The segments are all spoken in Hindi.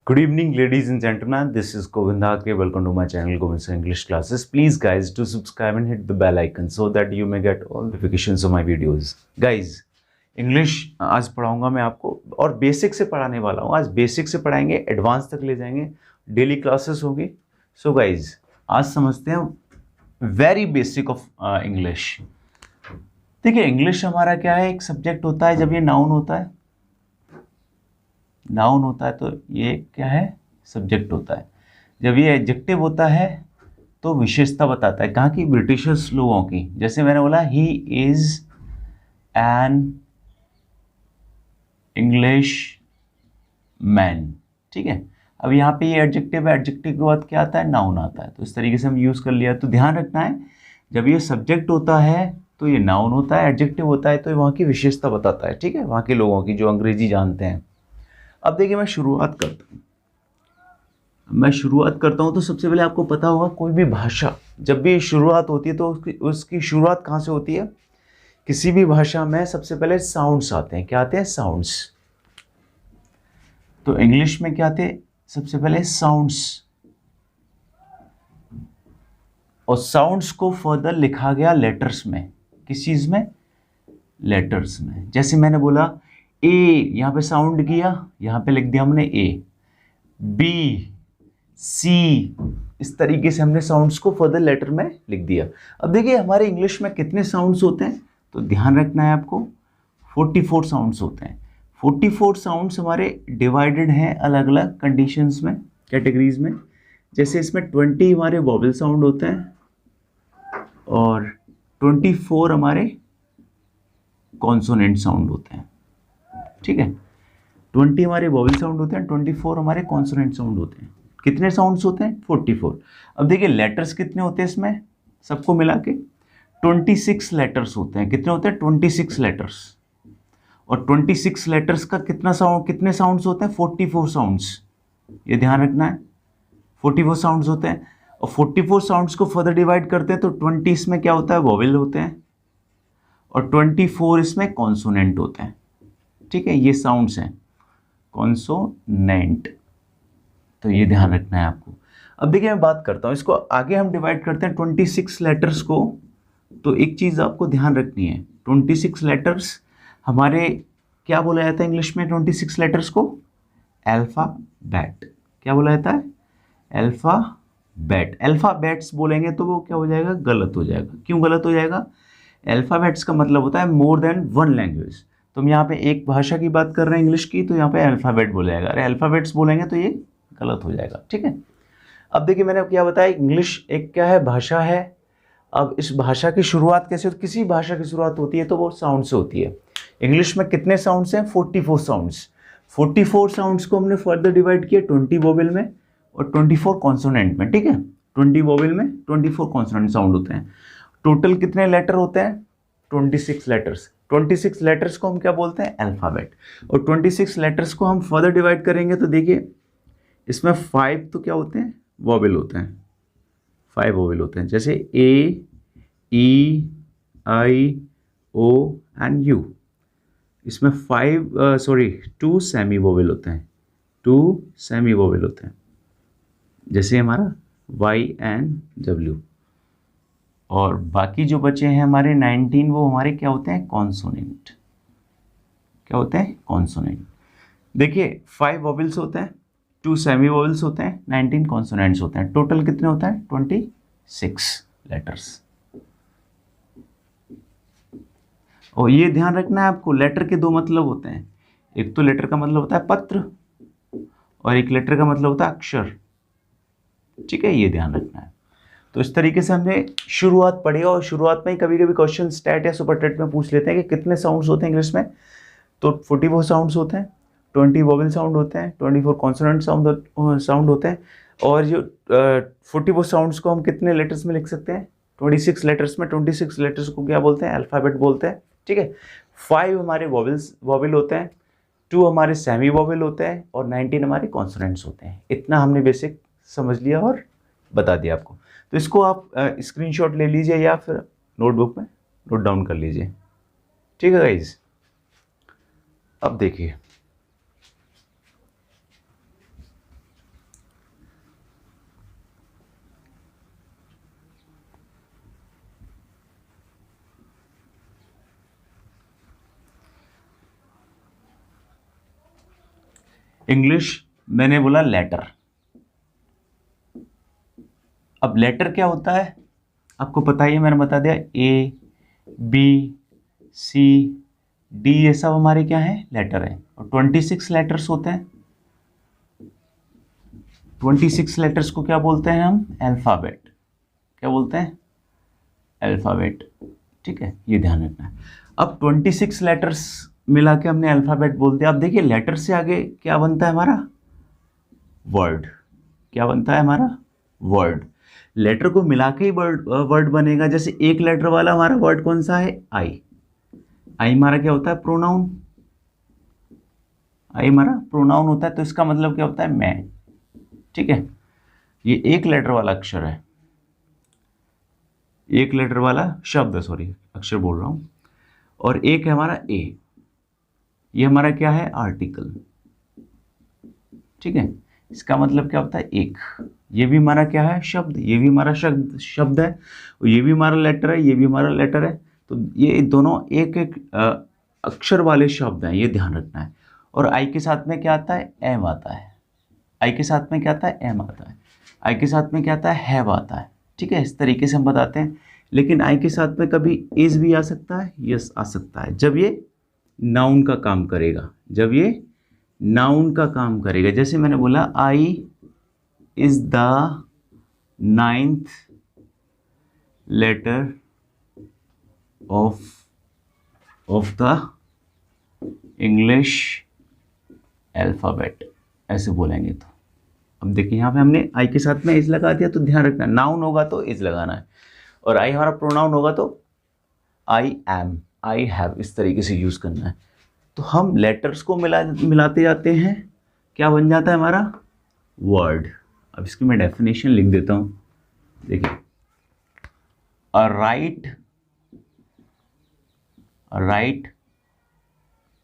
Good evening, ladies and gentlemen. This is Govind Dhake. Welcome to my channel, Govind's English Classes. Please, guys, do subscribe and hit the bell icon so that you may get all notifications of my videos. Guys, English आज पढ़ाऊंगा मैं आपको और बेसिक से पढ़ाने वाला हूँ. आज बेसिक से पढ़ाएंगे, एडवांस तक ले जाएंगे. डेली क्लासेस होगी. सो गाइज, आज समझते हैं वेरी बेसिक ऑफ इंग्लिश. देखिए, इंग्लिश हमारा क्या है, एक सब्जेक्ट होता है. जब ये नाउन होता है, नाउन होता है तो ये क्या है, सब्जेक्ट होता है. जब ये एडजेक्टिव होता है तो विशेषता बताता है. कहाँ की? ब्रिटिशर्स लोगों की. जैसे मैंने बोला, he is an English man. ठीक है. अब यहाँ पे ये एडजेक्टिव है, एडजेक्टिव के बाद क्या आता है, नाउन आता है. तो इस तरीके से हम यूज़ कर लिया. तो ध्यान रखना है, जब ये सब्जेक्ट होता है तो ये नाउन होता है, एडजेक्टिव होता है तो ये वहाँ की विशेषता बताता है. ठीक है, वहाँ के लोगों की जो अंग्रेजी जानते हैं. अब देखिए, मैं शुरुआत करता हूँ तो सबसे पहले आपको पता होगा, कोई भी भाषा जब भी शुरुआत होती है तो उसकी शुरुआत कहाँ से होती है. किसी भी भाषा में सबसे पहले साउंड्स आते हैं. क्या आते हैं? साउंड्स. तो इंग्लिश में क्या आते हैं? सबसे पहले साउंड्स. और साउंड्स को फर्दर लिखा गया लेटर्स में. किस चीज़ में? लेटर्स में. जैसे मैंने बोला ए, यहाँ पे साउंड किया, यहाँ पे लिख दिया हमने ए. बी, सी, इस तरीके से हमने साउंड्स को फर्दर लेटर में लिख दिया. अब देखिए, हमारे इंग्लिश में कितने साउंड्स होते हैं, तो ध्यान रखना है आपको, 44 साउंड्स होते हैं. 44 साउंड्स हमारे डिवाइडेड हैं अलग अलग कंडीशंस में, कैटेगरीज में. जैसे इसमें 20 हमारे वॉवेल साउंड होते हैं और 24 हमारे कॉन्सोनेंट साउंड होते हैं. ठीक है, 20 हमारे वॉवेल साउंड होते हैं, 24 हमारे कॉन्सोनेंट साउंड होते हैं. कितने साउंड्स होते हैं? 44. अब देखिए, लेटर्स कितने होते हैं इसमें, सबको मिला के 26 लेटर्स होते हैं. कितने होते हैं? 26 लेटर्स. और 26 लेटर्स का कितने साउंड्स होते हैं? 44 साउंड्स. ये ध्यान रखना है, 44 साउंड्स होते हैं. और 44 साउंड्स को फर्दर डिवाइड करते हैं तो 20 इसमें क्या होता है? वॉवेल होते हैं और 24 इसमें कॉन्सोनेंट होते हैं. ठीक है, ये साउंड्स हैं, कॉन्सोनेंट. तो ये ध्यान रखना है आपको. अब देखिए, मैं बात करता हूँ, इसको आगे हम डिवाइड करते हैं 26 लेटर्स को. तो एक चीज़ आपको ध्यान रखनी है, 26 लेटर्स हमारे क्या बोला जाता है इंग्लिश में? 26 लेटर्स को अल्फ़ाबेट. क्या बोला जाता है? अल्फ़ाबेट. अल्फ़ाबेट्स बोलेंगे तो वो क्या हो जाएगा? गलत हो जाएगा. क्यों गलत हो जाएगा? अल्फ़ाबेट्स का मतलब होता है मोर देन वन लैंग्वेज. तो हम यहाँ पे एक भाषा की बात कर रहे हैं इंग्लिश की, तो यहाँ पे अल्फ़ाबेट बोला जाएगा. अरे अल्फ़ाबेट्स बोलेंगे तो ये गलत हो जाएगा. ठीक है. अब देखिए, मैंने क्या बताया, इंग्लिश एक क्या है? भाषा है. अब इस भाषा की शुरुआत कैसे होती है? किसी भाषा की शुरुआत होती है तो वो साउंड से होती है. इंग्लिश में कितने साउंड्स हैं? 44 साउंड्स. 44 साउंड्स को हमने फर्दर डिवाइड किया 20 वोवेल में और 24 कॉन्सोनेंट में. ठीक है, 20 वोवेल में 24 कॉन्सोनेंट साउंड होते हैं. टोटल कितने लेटर होते हैं? 26 लेटर्स. 26 लेटर्स को हम क्या बोलते हैं? अल्फ़ाबेट. और 26 लेटर्स को हम फर्दर डिवाइड करेंगे तो देखिए, इसमें 5 तो क्या होते हैं? वॉवेल होते हैं. 5 वॉवेल होते हैं. जैसे ए, ई, आई, ओ एंड यू. इसमें 2 सेमी वोवेल होते हैं. 2 सेमी वोवेल होते हैं, जैसे हमारा वाई एंड डब्ल्यू. और बाकी जो बचे हैं हमारे 19, वो हमारे क्या होते हैं? कॉन्सोनेंट. क्या होते हैं? कॉन्सोनेंट. देखिए, 5 वोवेल्स होते हैं, 2 सेमी वोवेल्स होते हैं, 19 कॉन्सोनेंट्स होते हैं. टोटल कितने होते हैं? 26 लेटर्स. और ये ध्यान रखना है आपको, लेटर के 2 मतलब होते हैं. एक तो लेटर का मतलब होता है पत्र और एक लेटर का मतलब होता है अक्षर. ठीक है, ये ध्यान रखना है. तो इस तरीके से हमने शुरुआत पढ़ी. और शुरुआत में ही कभी कभी क्वेश्चन स्टैट या सुपर टेट में पूछ लेते हैं कि कितने साउंड्स होते हैं इंग्लिश में. तो 44 साउंड्स होते हैं, 20 वोवेल साउंड होते हैं, 24 कॉन्सोनेंट साउंड होते हैं. और जो 44 साउंड्स को हम कितने लेटर्स में लिख सकते हैं? 26 लेटर्स में. 26 लेटर्स को क्या बोलते हैं? अल्फ़ाबेट बोलते हैं. ठीक है. 5 हमारे वोवेल होते हैं, 2 हमारे सेमी वोवेल होते हैं और 19 हमारे कॉन्सोनेंट्स होते हैं. इतना हमने बेसिक समझ लिया और बता दिया आपको. तो इसको आप स्क्रीनशॉट ले लीजिए या फिर नोटबुक में नोट डाउन कर लीजिए. ठीक है गाइज. अब देखिए, इंग्लिश मैंने बोला लेटर। अब लेटर क्या होता है आपको पता ही है, मैंने बता दिया ए बी सी डी ये सब हमारे क्या है लेटर है। और 26 लेटर्स होते हैं, 26 लेटर्स को क्या बोलते हैं हम अल्फाबेट। क्या बोलते हैं अल्फाबेट। ठीक है, ये ध्यान रखना है। अब 26 लेटर्स मिला के हमने अल्फाबेट बोल दिया। अब देखिए लेटर से आगे क्या बनता है हमारा वर्ड। क्या बनता है हमारा वर्ड। लेटर को मिला के ही वर्ड बनेगा। जैसे एक लेटर वाला हमारा वर्ड कौन सा है आई। आई हमारा क्या होता है प्रोनाउन। आई हमारा प्रोनाउन होता है, तो इसका मतलब क्या होता है मैं। ठीक है, ये एक लेटर वाला अक्षर है, एक लेटर वाला शब्द, सॉरी अक्षर बोल रहा हूं। और एक है हमारा ए, ये हमारा क्या है आर्टिकल। ठीक है, इसका मतलब क्या होता है एक। ये भी हमारा क्या है शब्द, ये भी हमारा शब्द है, और ये भी हमारा लेटर है, ये भी हमारा लेटर है। तो ये दोनों एक एक अक्षर वाले शब्द हैं, ये ध्यान रखना है। और आई के साथ में क्या आता है एम आता है। आई के साथ में क्या आता है एम आता है। आई के साथ में क्या आता है हैव आता है। ठीक है, इस तरीके से हम बताते हैं। लेकिन आई के साथ में कभी इज भी आ सकता है, यस आ सकता है, जब ये नाउन का काम करेगा। जब ये नाउन का काम करेगा, जैसे मैंने बोला I is the 9th letter of the English alphabet, ऐसे बोलेंगे। तो अब देखिए यहाँ पे हमने आई के साथ में इज लगा दिया, तो ध्यान रखना नाउन होगा तो इज लगाना है, और आई हमारा प्रोनाउन होगा तो आई एम आई हैव, इस तरीके से यूज करना है। तो हम लेटर्स को मिलाते जाते हैं, क्या बन जाता है हमारा वर्ड। अब इसकी मैं डेफिनेशन लिख देता हूं। देखिए a right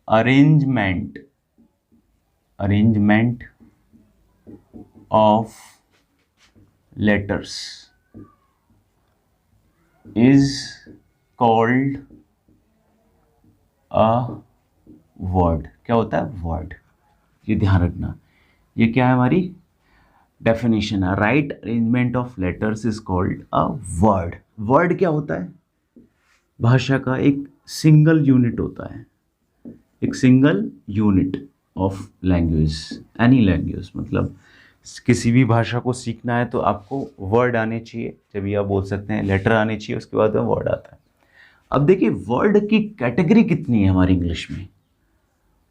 arrangement of letters is called a word. क्या होता है वर्ड, ये ध्यान रखना। ये क्या है हमारी डेफिनेशन है, right arrangement of letters is called a word. Word क्या होता है भाषा का एक सिंगल यूनिट होता है, एक single unit of language. Any language मतलब किसी भी भाषा को सीखना है तो आपको वर्ड आने चाहिए, जब आप बोल सकते हैं लेटर आने चाहिए, उसके बाद में वर्ड आता है। अब देखिए वर्ड की कैटेगरी कितनी है हमारी इंग्लिश में।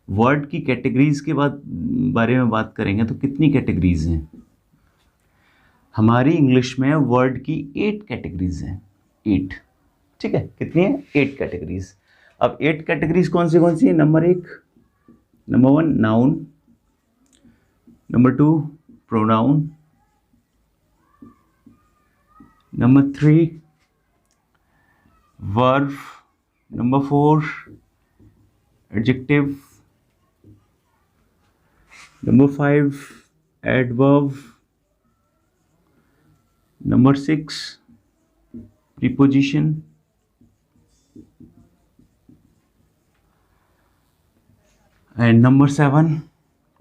वर्ड की कैटेगरीज के बारे में बात करेंगे तो कितनी कैटेगरीज हैं हमारी इंग्लिश में। वर्ड की 8 कैटेगरीज हैं, 8। ठीक है, कितनी है 8 कैटेगरीज। अब 8 कैटेगरीज कौन सी है। Number 1 noun, number 2 pronoun, number 3 verb, number 4 adjective, number 5 adverb, number 6 preposition, and number 7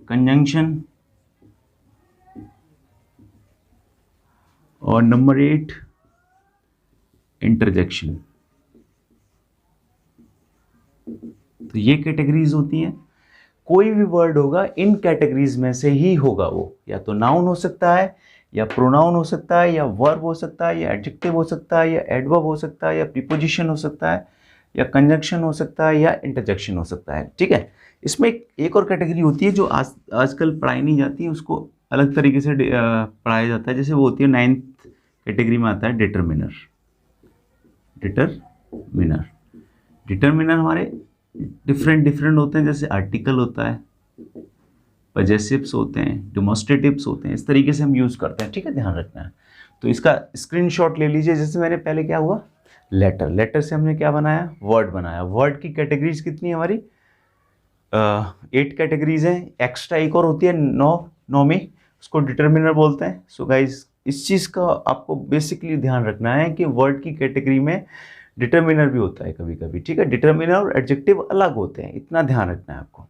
conjunction, और नंबर 8 इंटरजेक्शन। तो ये कैटेगरीज होती हैं। कोई भी वर्ड होगा इन कैटेगरीज में से ही होगा वो, या तो नाउन हो सकता है, या प्रोनाउन हो सकता है, या वर्ब हो सकता है, या एडजेक्टिव हो सकता है, या एडवर्ब हो सकता है, या प्रीपोजिशन हो सकता है, या कंजंक्शन हो सकता है, या इंटरजेक्शन हो सकता है। ठीक है, इसमें एक और कैटेगरी होती है जो आजकल पढ़ाई नहीं जाती है, उसको अलग तरीके से पढ़ाया जाता है। जैसे वो होती है 9th कैटेगरी में आता है डिटरमिनर। डिटरमिनर हमारे डिफरेंट होते हैं, जैसे आर्टिकल होता है, पजेसिव्स होते हैं, डेमोस्ट्रेटिव्स होते हैं, इस तरीके से हम यूज़ करते हैं। ठीक है, ध्यान रखना है। तो इसका स्क्रीनशॉट ले लीजिए। जैसे मैंने पहले क्या हुआ लेटर से हमने क्या बनाया वर्ड बनाया। वर्ड की कैटेगरीज कितनी है हमारी 8 कैटेगरीज हैं। एक्स्ट्रा एक और होती है 9 में, उसको डिटरमिनर बोलते हैं। सो गाइज इस चीज़ का आपको बेसिकली ध्यान रखना है कि वर्ड की कैटेगरी में डिटरमिनर भी होता है कभी कभी। ठीक है, डिटरमिनर और एडजेक्टिव अलग होते हैं, इतना ध्यान रखना है आपको।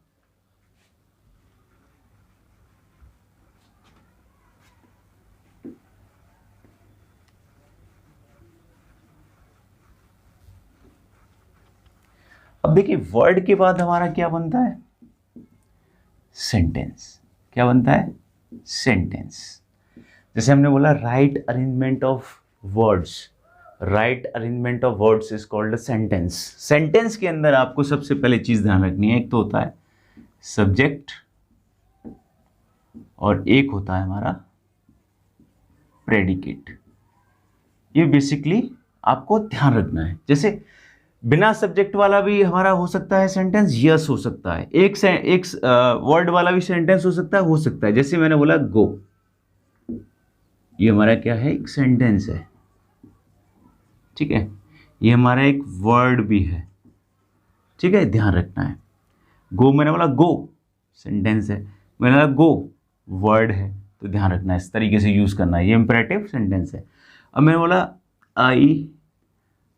अब देखिए वर्ड के बाद हमारा क्या बनता है, सेंटेंस। क्या बनता है, सेंटेंस। जैसे हमने बोला right arrangement of words, right arrangement of words is called a sentence. Sentence के अंदर आपको सबसे पहले चीज ध्यान रखनी है, एक तो होता है सब्जेक्ट और एक होता है हमारा प्रेडिकेट। ये बेसिकली आपको ध्यान रखना है। जैसे बिना सब्जेक्ट वाला भी हमारा हो सकता है सेंटेंस, यस हो सकता है। एक वर्ड वाला भी सेंटेंस हो सकता है। जैसे मैंने बोला गो, ये हमारा क्या है, एक सेंटेंस है, ठीक है। ये हमारा एक वर्ड भी है, ठीक है, ध्यान रखना है। गो मैंने बोला गो सेंटेंस है, मैंने बोला गो वर्ड है, तो ध्यान रखना है, इस तरीके से यूज करना है। ये इंपरेटिव सेंटेंस है। अब मैंने बोला आई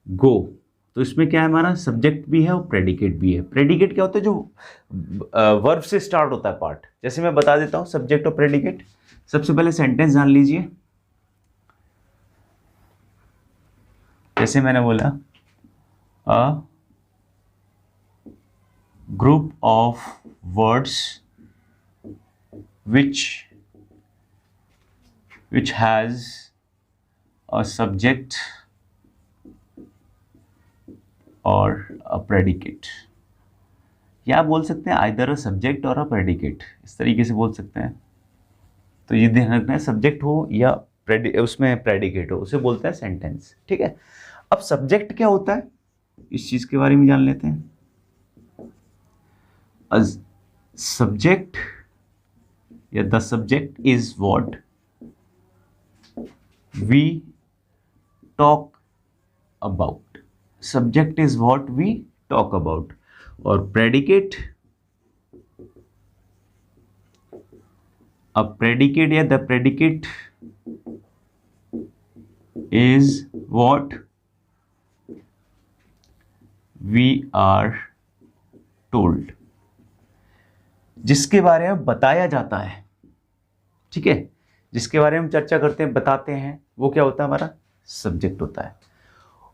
गो, तो इसमें क्या है, हमारा सब्जेक्ट भी है और प्रेडिकेट भी है। प्रेडिकेट क्या होता है, जो वर्ब से स्टार्ट होता है पार्ट। जैसे मैं बता देता हूं सब्जेक्ट और प्रेडिकेट। सबसे पहले सेंटेंस जान लीजिए। जैसे मैंने बोला a group of words which has a subject और अ प्रेडिकेट, या आप बोल सकते हैं आइदर अ सब्जेक्ट और अ प्रेडिकेट, इस तरीके से बोल सकते हैं। तो ये ध्यान रखना है, सब्जेक्ट हो या उसमें प्रेडिकेट हो, उसे बोलते हैं सेंटेंस, ठीक है। अब सब्जेक्ट क्या होता है, इस चीज के बारे में जान लेते हैं। सब्जेक्ट या the subject is what we talk about. Subject is what we talk about. और प्रेडिकेट, अब प्रेडिकेट या the predicate is what we are told, जिसके बारे में बताया जाता है, ठीक है, जिसके बारे में चर्चा करते हैं, बताते हैं, वो क्या होता है, हमारा सब्जेक्ट होता है।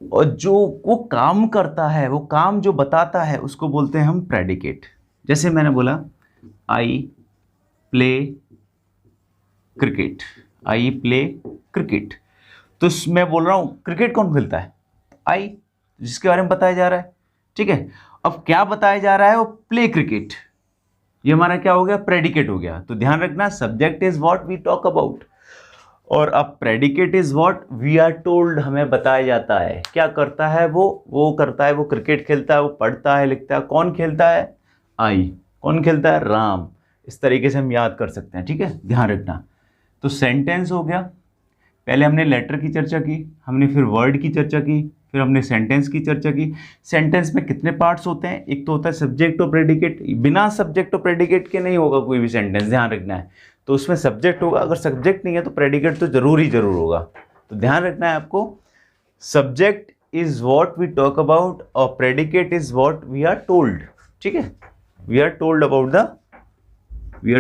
और जो वो काम करता है, वो काम जो बताता है, उसको बोलते हैं हम प्रेडिकेट। जैसे मैंने बोला I play cricket, I play cricket, तो मैं बोल रहा हूं क्रिकेट कौन खेलता है, आई, जिसके बारे में बताया जा रहा है, ठीक है। अब क्या बताया जा रहा है, वो प्ले क्रिकेट, ये हमारा क्या हो गया, प्रेडिकेट हो गया। तो ध्यान रखना, subject is what we talk about और अब predicate is what we are told, हमें बताया जाता है। क्या करता है वो करता है, वो क्रिकेट खेलता है, वो पढ़ता है, लिखता है। कौन खेलता है, आई। कौन खेलता है, राम। इस तरीके से हम याद कर सकते हैं, ठीक है, ध्यान रखना। तो सेंटेंस हो गया, पहले हमने लेटर की चर्चा की, हमने फिर वर्ड की चर्चा की, फिर हमने सेंटेंस की चर्चा की। सेंटेंस में कितने पार्ट्स होते हैं, एक तो होता है सब्जेक्ट और प्रेडिकेट। बिना सब्जेक्ट और प्रेडिकेट के नहीं होगा कोई भी सेंटेंस, ध्यान रखना है। तो उसमें सब्जेक्ट होगा, अगर सब्जेक्ट नहीं है तो प्रेडिकेट तो जरूर ही जरूर होगा। तो ध्यान रखना है आपको, subject is what we talk about और predicate is what we are told, ठीक है। वी आर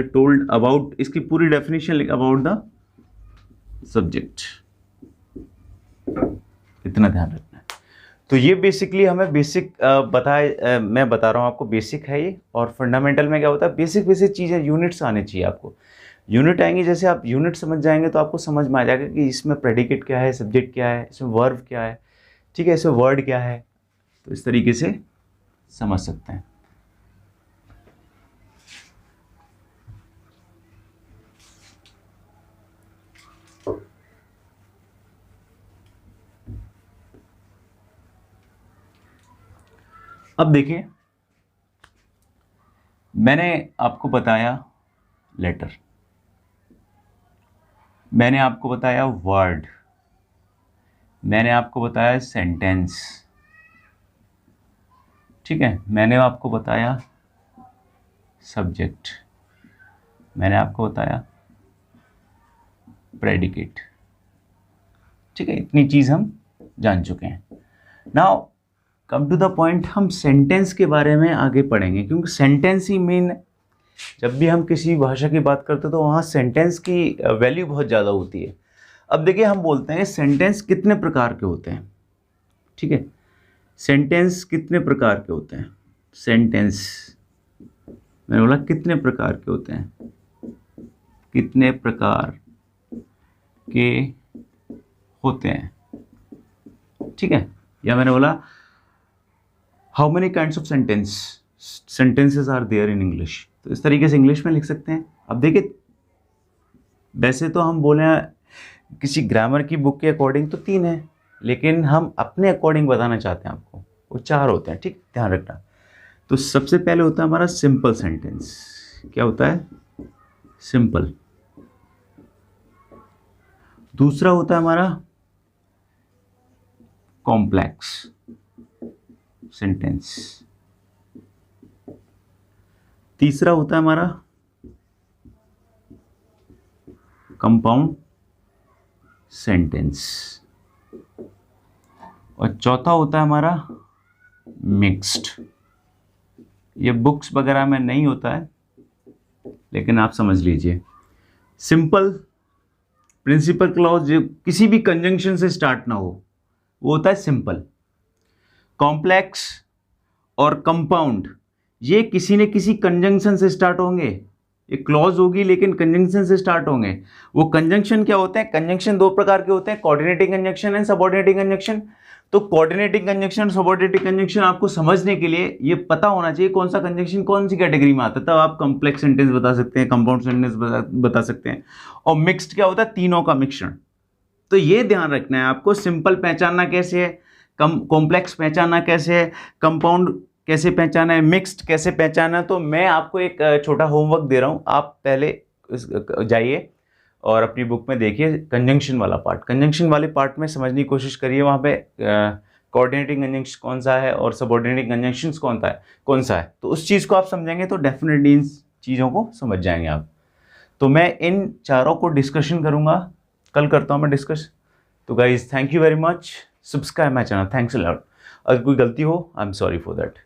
टोल्ड अबाउट इसकी पूरी डेफिनेशन अबाउट द सब्जेक्ट, इतना ध्यान रखना है। तो ये बेसिकली हमें बेसिक मैं बता रहा हूँ आपको, बेसिक है ये। और फंडामेंटल में क्या होता है, बेसिक चीज़ें, यूनिट्स आने चाहिए आपको। यूनिट आएंगे, जैसे आप यूनिट समझ जाएंगे तो आपको समझ में आ जाएगा कि इसमें प्रेडिकेट क्या है, सब्जेक्ट क्या है, इसमें वर्ब क्या है, ठीक है, इसमें वर्ड क्या है। तो इस तरीके से समझ सकते हैं। अब देखिए, मैंने आपको बताया लेटर, मैंने आपको बताया वर्ड, मैंने आपको बताया सेंटेंस, ठीक है, मैंने आपको बताया सब्जेक्ट, मैंने आपको बताया प्रेडिकेट, ठीक है। इतनी चीज हम जान चुके हैं। Now come to the point, हम सेंटेंस के बारे में आगे पढ़ेंगे, क्योंकि सेंटेंस ही मेन। जब भी हम किसी भाषा की बात करते हैं तो वहाँ सेंटेंस की वैल्यू बहुत ज़्यादा होती है। अब देखिए, हम बोलते हैं सेंटेंस कितने प्रकार के होते हैं, ठीक है। सेंटेंस कितने प्रकार के होते हैं, सेंटेंस, मैंने बोला कितने प्रकार के होते हैं, कितने प्रकार के होते हैं, ठीक है। या मैंने बोला how many kinds of sentences are there in English, तो इस तरीके से इंग्लिश में लिख सकते हैं। अब देखिए, वैसे तो हम बोले किसी ग्रामर की बुक के अकॉर्डिंग तो 3 है, लेकिन हम अपने अकॉर्डिंग बताना चाहते हैं आपको, वो 4 होते हैं, ठीक, ध्यान रखना। तो सबसे पहले होता है हमारा सिंपल सेंटेंस। क्या होता है? सिंपल। दूसरा होता है हमारा कॉम्प्लेक्स सेंटेंस। तीसरा होता है हमारा कंपाउंड सेंटेंस। और चौथा होता है हमारा मिक्स्ड। ये बुक्स वगैरह में नहीं होता है, लेकिन आप समझ लीजिए। सिंपल, प्रिंसिपल क्लॉज जो किसी भी कंजंक्शन से स्टार्ट ना हो, वो होता है सिंपल। कॉम्प्लेक्स और कंपाउंड ये किसी न किसी कंजंक्शन से स्टार्ट होंगे, ये क्लॉज होगी लेकिन कंजंक्शन से स्टार्ट होंगे। वो कंजंक्शन क्या होते हैं? कंजंक्शन 2 प्रकार के होते हैं, coordinating conjunction and subordinating conjunction. तो कोऑर्डिनेटिंग कंजंक्शन, सबऑर्डिनेटिंग कंजंक्शन आपको समझने के लिए ये पता होना चाहिए कौन सा कंजंक्शन कौन सी कैटेगरी में आता है, तब आप कॉम्प्लेक्स सेंटेंस बता सकते हैं, कंपाउंड सेंटेंस बता सकते हैं। और मिक्स्ड क्या होता है? तीनों का मिश्रण। तो ये ध्यान रखना है आपको, सिंपल पहचानना कैसे है, कॉम्प्लेक्स पहचानना कैसे है, कंपाउंड कैसे पहचाना है, मिक्स्ड कैसे पहचाना है। तो मैं आपको एक छोटा होमवर्क दे रहा हूँ, आप पहले जाइए और अपनी बुक में देखिए कंजंक्शन वाला पार्ट, कंजंक्शन वाले पार्ट में समझने की कोशिश करिए। वहाँ पे कोऑर्डिनेटिंग कंजंक्शन कौन सा है और सबऑर्डिनेटिंग कंजंक्शन कौन सा है, तो उस चीज़ को आप समझेंगे तो डेफिनेटली इन चीज़ों को समझ जाएंगे आप। तो मैं इन चारों को डिस्कशन करूँगा, कल करता हूँ मैं डिस्कस। तो guys thank you very much, subscribe my channel, thanks a lot. अगर कोई गलती हो, I am sorry for that.